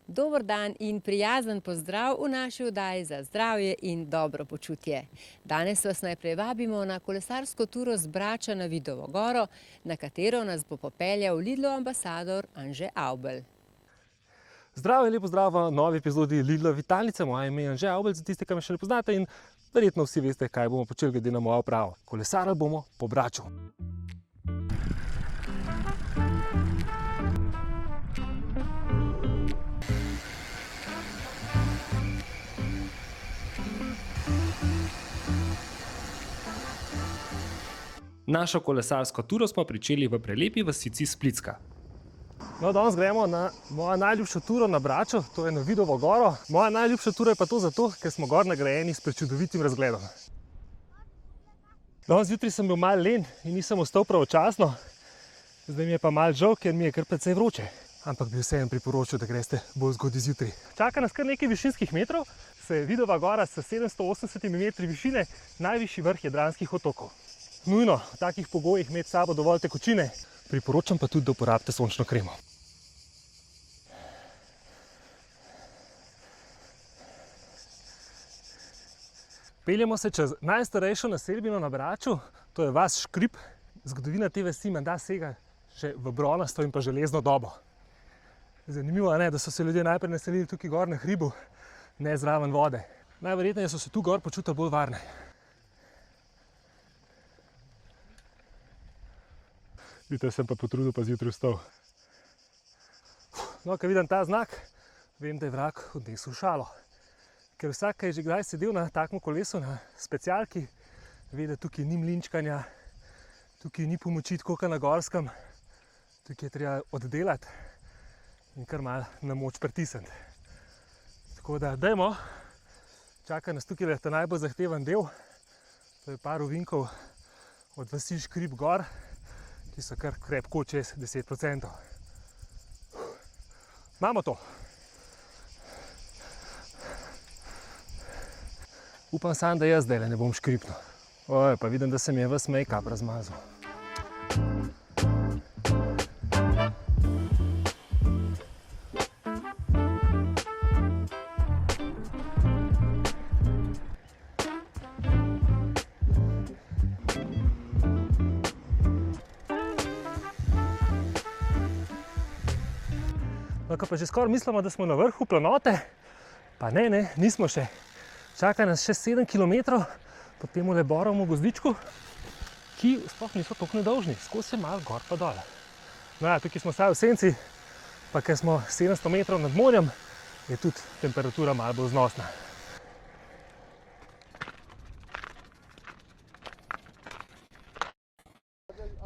Dober dan in prijazen pozdrav v naši oddaji za zdravje in dobro počutje. Danes vas najprej vabimo na kolesarsko turo z Brača na Vidovo goro, na katero nas bo popeljal Lidlov ambasador Anže Avbelj. Zdravo in lepo zdrav v novi epizodi Lidlove Vitalnice. Moje ime je Anže Avbelj, za tiste, ki me še ne poznate, in verjetno vsi veste, kaj bomo počeli glede na mojo opravo. Kolesarili bomo po Braču. Našo kolesarsko turo smo pričeli v prelepi vasici Splitska. No, danes gremo na mojo najljubšo turo na Braču, to je na Vidovo goro. Moja najljubša tura je pa to zato, ker smo gor nagrajeni s prečudovitim razgledom. Danes zjutraj sem bil malo len in nisem vstal pravočasno, zdaj mi je pa malo žal, ker mi je kar precej vroče. Ampak bi vseeno priporočil, da greste bolj zgodaj zjutraj. Čaka nas kar nekaj višinskih metrov, se je Vidova gora s 780 metri višine, najvišji vrh Jadranskih otokov. Nujno v takih pogojih imeti s sabo dovolj tekočine, priporočam pa tudi, da uporabite sončno kremo. Peljemo se čez najstarejšo naselbino na Braču, to je vas Škrip. Zgodovina te vasi menda sega še v bronasto in pa železno dobo. Zanimivo je, da so se ljudje najprej naselili tukaj gor na hribu, ne zraven vode. Najverjetneje so se tu gor počutili bolj varne. Vidite, sem pa potrudil pa zjutraj vstal. No, ko vidim ta znak, vem, da je vrag odnesel šalo. Ker vsak, ki je že kdaj sedel na takem kolesu, na specialki, ve, da tukaj ni mlinčkanja, tukaj ni pomoči tako kot na Gorskem, tukaj je treba oddelati in kar malo na moč pritisniti. Tako da, dajmo, čaka nas tukaj ta najbolj zahteven del, to je par ovinkov od vasi Škrip gor, ki so kar krepko čez 10%. Imamo to. Upam sam, da jaz zdajle ne bom škripnil. Oj, pa vidim, da se mi je ves make-up razmazal. No, ko pa že skoraj mislimo, da smo na vrhu planote, pa ne, nismo še. Čaka nas še 7 km po temule borovemu gozdičku, ki sploh niso toliko nedolžni, skozi je malo gor pa dol. No ja, tukaj smo vsaj v senci, pa ker smo 700 metrov nad morjem, je tudi temperatura malo bolj znosna.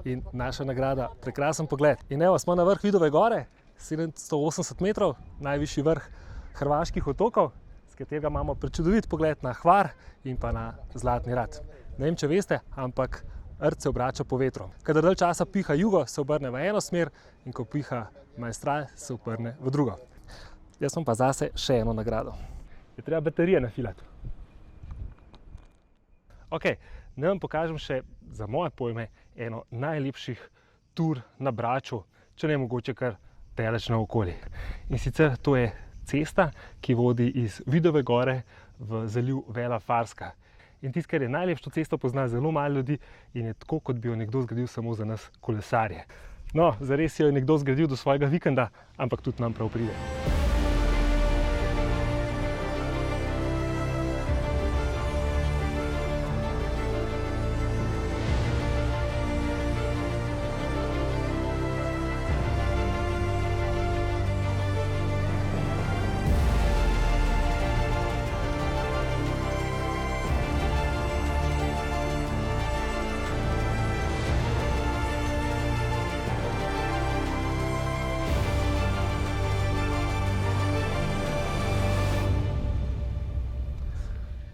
In naša nagrada, prekrasen pogled. In evo, smo na vrh Vidove gore, 780 metrov, najvišji vrh Hrvaških otokov, s katerega imamo prečudovit pogled na Hvar in pa na Zlatni rat. Ne vem, če veste, ampak rt se obrača po vetru. Kadar dalj časa piha jugo, se obrne v eno smer, in ko piha maestral, se obrne v drugo. Jaz imam pa zase še eno nagrado. Je treba baterije nafilati. Ok, naj vam pokažem še, za moje pojme, eno najlepših tur na Braču, če ne mogoče kar daleč naokoli. In sicer to je cesta, ki vodi iz Vidove gore v zaliv Vela Farska. In tisto, kar je najlepšo cesto, pozna zelo malo ljudi in je tako, kot bi jo nekdo zgradil samo za nas kolesarje. No, zares jo je nekdo zgradil do svojega vikenda, ampak tudi nam prav pride.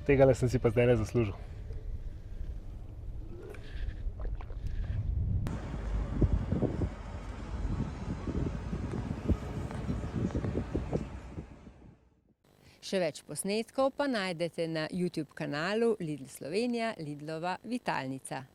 Tegale sem si pa zdaj zaslužil. Še več posnetkov pa najdete na YouTube kanalu Lidl Slovenija, Lidlova Vitalnica.